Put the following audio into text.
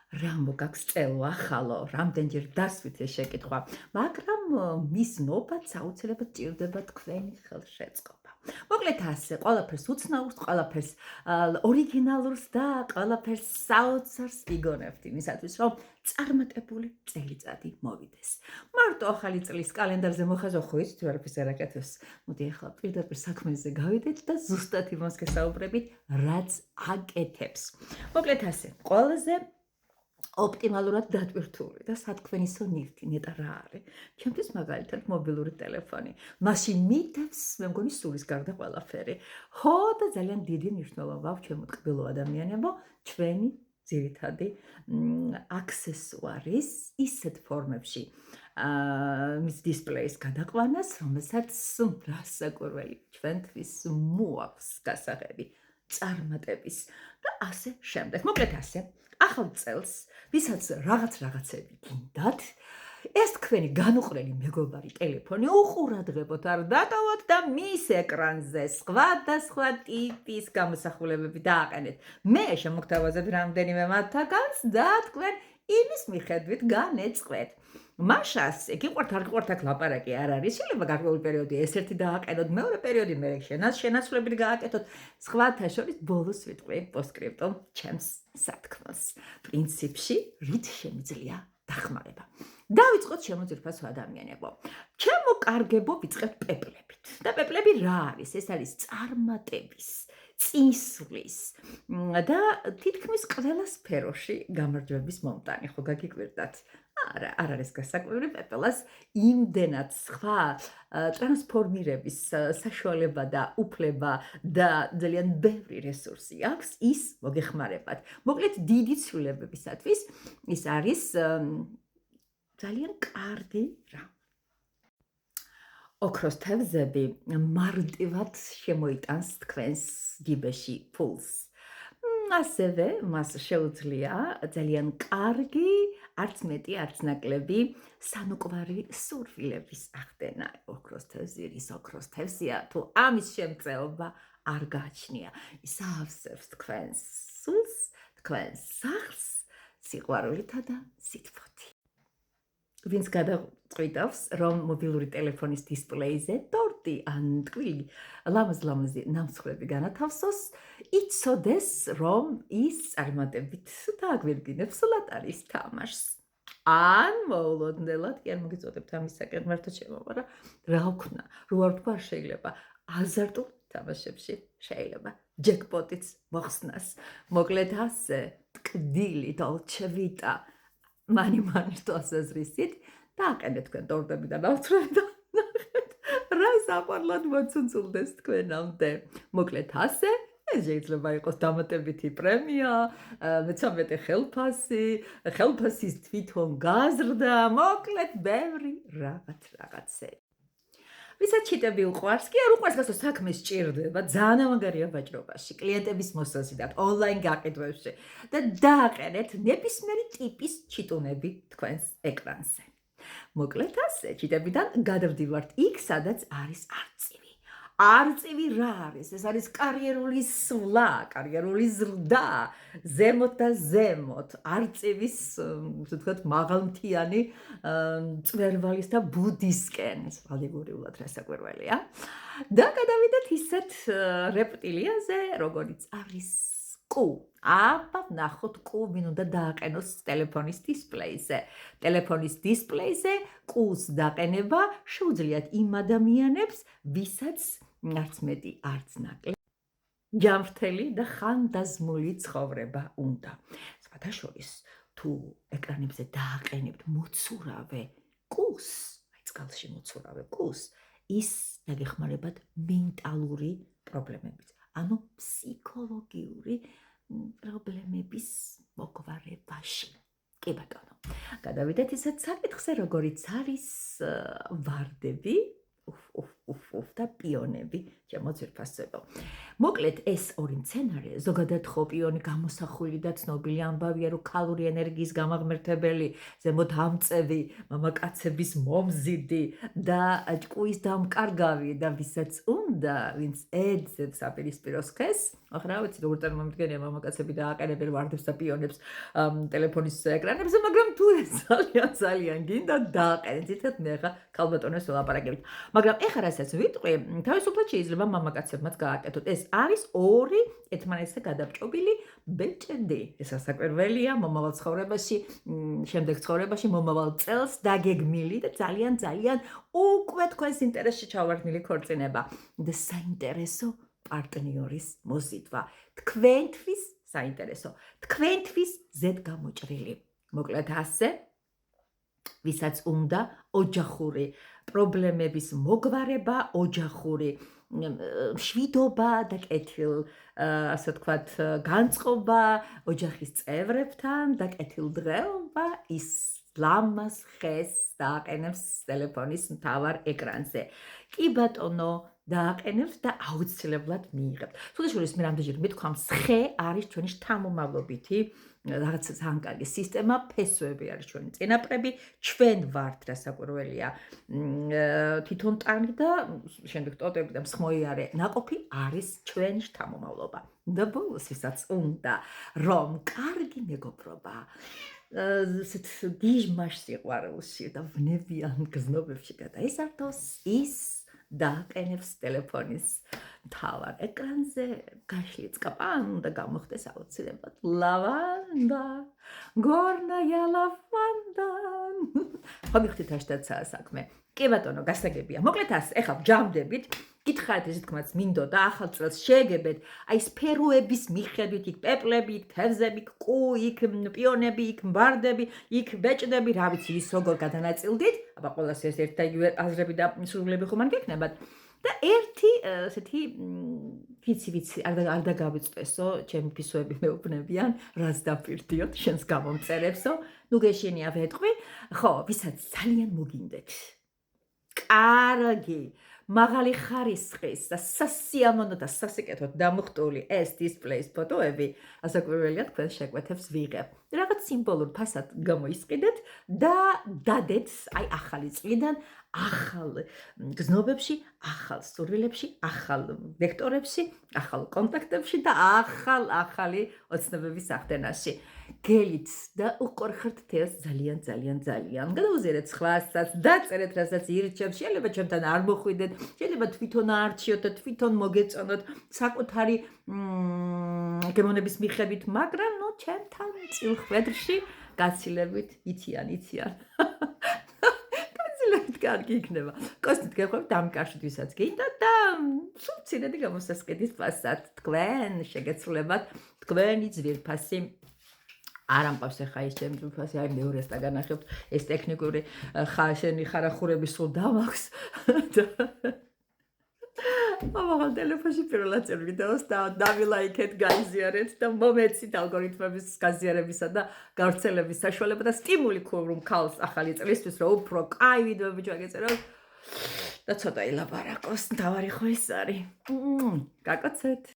რა მოგაქვს წელო ახალო, რამდენჯერ დასვით ეს შეკითხვა, მაგრამ მის ნობათს აუცილებლად ჭირდება თქვენი ხელშეწყობა. მოკლედ ასე, ყველაფერს უცნაურს, ყველაფერს ორიგინალურს და ყველაფერს საოცარს იგონებთ იმისათვის, რომ წარმატებული წელიწადი მოვიდეს. მარტო ახალი წლის კალენდარზე მოხაზო ხო იცით ვერაფერს არ აკეთებს. მოდი ახლა პირდაპირ საქმეზე გავიდეთ და ზუსტად იმას გესაუბრებით, რაც აკეთებს. მოკლედ ასე, ყველაზე ოპტიმალურად დატვირთული და სათქმენისო ნივთი ნეტა რა არის? ჩემთვის მაგალითად მობილური ტელეფონი. მასში მითევს, მე მგონი სულის გარდა ყველაფერი. ხო და ძალიან დიდი მნიშვნელობა აქვს ჩემო ტკბილო ადამიანებო, ჩვენი ძირითადი აქსესუარის ისეთ ფორმებში მის დისპლეის გადაყვანას, რომელსაც რასაკვირველი ჩვენთვის მოაქვს გასაღები წარმატების და ასე შემდეგ. მოკლედ ასე, ახალ წელს, ვისაც რაღაცები გინდათ, ეს თქვენი განუყრელი მეგობარი ტელეფონი უყურადღებოთ არ დატოვოთ და მის ეკრანზე სხვადასხვა ტიპის გამოსახულებები დააყენეთ. მე შემოგთავაზებ რამდენიმე მათგანს და თქვენ იმის მიხედვით განეწყვეთ. მაშას, გიყვართ არ გიყვართ აქ ლაპარაკი არ არის. შეიძლება გარკვეული პერიოდი ეს-ერთი დააყენოთ, მეორე პერიოდი მე შენაცვლებით გააკეთოთ. სხვათა შორის ბოლოს ვიტყვი პოსტსკრიპტუმ ჩემს სათქმელს. პრინციპში რით შემიძლია დახმარება. დავიწყოთ ჩემო ძვირფასო ადამიანებო. ჩემო კარგებო ვიწყებთ პეპლებით. და პეპლები რა არის? ეს არის წარმატების, წინსვლის და თითქმის ყველა სფეროში გამარჯვების მომტანი. ხო გაგიკვირდათ? არა, არ არის გასაკვირი, პეპლას იმდენად სხვა ტრანსფორმირების საშუალება და უფლება და ძალიან ბევრი რესურსი აქვს, ის მოგეხმარებათ. მოკლედ დიდი ცვლილებებისათვის ის არის ძალიან კარგი რამ. ოქროს თევზები მარტივად შემოიტანს თქვენს ჯიბეში ფულს. ასევე მას შეუძლია ძალიან კარგი, არც მეტი, არც ნაკლები სანუკვარი სურვილების ახდენა. ოქროს თევზი რის ოქროს თევზია, თუ ამის შემწეობა არ გააჩნია. ის ავსებს თქვენს სულს, თქვენს სახლს, სიყვარულითა და სითბოთი. ვინც გადაწყვიტავს, რომ მობილური ტელეფონის დისპლეიზე ტორტი ან ტკბილი ლამაზ-ლამაზი ნამსხვრები განათავსოს, იცოდეს, რომ ის წარმატებით დააგვირგვინებს ლატარიის თამაშს. ან მოულოდნელად, კი არ მოგიწოდებთ ამისაკენ მართლა ჩემო, მაგრამ რა ვქნა, რო არ ვთქვა, შეიძლება აზარტულ თამაშებში შეიძლება ჯეკპოტიც მოხსნას. მოკლედ ასე, ტკბილი დოლჩე ვიტა მანი თვალსაზრისით დააყენეთ თქვენ ტორტები და ნამსხვრები და ნახეთ რა საყვარლად მოცუნცულდეს თქვენამდე. მოკლედ ასე, ეს შეიძლება იყოს დამატებითი პრემია, მე-13 ხელფასის თვითონ გაზრდა, მოკლედ ბევრი რაღაცები. ვისაც ჩიტები უყვარს, კი არ უყვარს გასო საქმე სჭირდება, ძალიან ამაგარია ვაჭრობაში, კლიენტების მოსაზიდად, ონლაინ გაყიდვებში და დააყენეთ ნებისმიერი ტიპის ჩიტუნები თქვენს ეკრანზე. მოკლედ ასე, ჩიტებიდან გადავდივართ იქ, სადაც არის არწივი. არწივი რა არის? ეს არის კარიერული სვლა, კარიერული ზრდა, ზემოთ და ზემოთ, არწივის, ასე ვთქვათ, მაღალმთიანი მწვერვალის და ბუდისკენ, ეს ალეგორიულად რასაკვირველია. და გადავიდეთ ისეთ რეპტილიაზე, როგორიც არის კუ. აბა ნახოთ კუ ვინ უნდა დააყენოს ტელეფონის დისპლეიზე. ტელეფონის დისპლეიზე კუს დაყენება შეუძლიათ იმ ადამიანებს, ვისაც არც მეტი, არც ნაკლები ჯანმრთელი და ხანდაზმული ცხოვრება უნდა. სხვათა შორის, თუ ეკრანებზე დააყენებთ მოცურავე კუს, აი წყალში მოცურავე კუს, ის დაგეხმარებათ მენტალური პრობლემებით, ანუ ფსიქოლოგიური პრობლემების მოგვარებაში. კი ბატონო. გადავიდეთ ისეთ საკითხზე, როგორიც არის ვარდები და პიონები, ჩემო ძვირფასებო. მოკლედ ეს ორი მცენარე ზოგადად ხო პიონი გამოსახული და ცნობილი ამბავია რომ ქალური ენერგიის გამაღმერთებელი, ზემოთ ამწევი, მამაკაცების მომზიდი და ჭკუის დამკარგავი და ვისაც უნდა, ვინც ეძებს აპირისპიროს ხეს, ახლა რა ვიცი როგორ წარმომიდგენია მამაკაცები დააყენებენ ვარდებს და პიონებს ტელეფონის ეკრანებზე, მაგრამ თუ ეს ძალიან გინდა დააყენეთ, თითქოს მე ხა ქალბატონებს ველაპარაკებით. მაგრამ ეხლა რასაც ვიტყვი, თავისუფლად შეიძლება მამაკაცებმაც გააკეთოთ. ეს არის ორი ერთმანეთზე გადაბჭობილი ბეჭედი. ეს ასაკვირველია მომავალ ცხოვრებაში, შემდეგ ცხოვრებაში, მომავალ წელს დაგეგმილი და ძალიან უკვე თქვენს ინტერესში ჩავარდნილი ქორწინება და საინტერესო პარტნიორის მოზიდვა. თქვენთვის საინტერესო, თქვენთვის ზედგამოჭრილი. მოკლედ ასე, ვისაც უნდა ოჯახური პრობლემების მოგვარება, ოჯახური მშვიდობა და ასე ვთქვათ, განწყობა ოჯახის წევრებთან და კეთილდღეობა ის ლამაზ ხეს დააყენებს ტელეფონის მთავარ ეკრანზე. კი ბატონო, დააყენებს და აუცილებლად მიიღებთ. თუნდაც მე რამდენჯერ მithქვამს, ხე არის ჩვენი შთამომავლობითი რაღაც ძალიან კარგი სისტემა, ფესვები არის ჩვენი წინაპრები, ჩვენ ვართ რასაკვირველია თვითონ ტანი და შემდეგ ტოტები და მსხმოიარე ნაყოფი არის ჩვენი შთამომავლობა. და ბოლოს ვისაც უნდა რომ კარგი მეგობრობა ესეთ გიჟმაშ სიყვარულში და ვნებიან გზნობებში გადაისართოს, ის დააყენებს ტელეფონის მთავარ ეკრანზე გაშლიც კაპან და გამოხდეს აუცილებლად ლავანდა, გორნაია ლავანდა. ხო მიხდით აშტაცაა საქმე. კი ბატონო, გასაგებია. მოკლედ ასე, ეხლა ვჯამდებით, გითხარით ესე თქმაც მინდოდა ახალ წელს შეეგებეთ აი სფეროების მიხედვით, იქ პეპლები, იქ თევზები, იქ იქ პიონები, იქ მბარდები, იქ ბეჭდები, რა ვიცი ის როგორ გადანაწილდით, აბა ყველას ეს ერთ და იგივე აზრები და სურვილები ხომ არ გექნებათ. და ერთი ესეთი ვიცი არ დაგავიწყესო, ჩემი ფისოები მეუბნებიან, რას დაპირდიოთ შენს გამომწერებსო, ნუ გეშინია ვეტყვი, ხო, ვისაც ძალიან მოგინდეთ. კარგი, მაღალი ხარისხის და სასიამოვნო და სასიკეთოდ დამუხტული ეს დისპლეის ფოტოები, ასაკვირველია თქვენ შეკვეთებს ვიღებ. რაღაც სიმბოლურ ფასად გამოისყიდეთ და დადეთ აი ახალი წლიდან ახალ გზნობებში, ახალ სურვილებში, ახალ ვექტორებში, ახალ კონტაქტებში და ახალი ოცნებების ახდენაში. გელით და უყურხართ თელს ძალიან. გადაუზიარეთ სხვასაც, დაწერეთ რასაც ირჩევთ, შეიძლება ჩემთან არ მოხვიდეთ, შეიძლება თვითონ აარჩიოთ და თვითონ მოგეწონოთ საკუთარი გემოვნების მიხედვით, მაგრამ ნუ ჩემთან წილხვედრში გაცილებით იციან. კარგი იქნება. კოსტით გეხვევთ ამ კარშით ვისაც გინდა და სულ მცირედი გამოსასყიდის ფასად თქვენ შეგეცვლებათ თქვენი ძვირფასი არ ამყავს ახლა ის ჩემი ძვირფასი, აი მეორეს და განახებთ ეს ტექნიკური შენი ხარახურები სულ დამაქვს და ამაღალ ტელეფონში პირველად წერ ვიდეოს და დავილაიქეთ, გაიზიარეთ და მომეცით ალგორითმების გაზიარებისა და გავრცელების საშუალება და სტიმული ქურუმ ქალს ახალი წლისთვის, რომ უფრო კაი ვიდეოები ჩაგეწეროთ და ცოტა ილაპარაკოს. მთავარი ხო ეს არის. გაკოცეთ.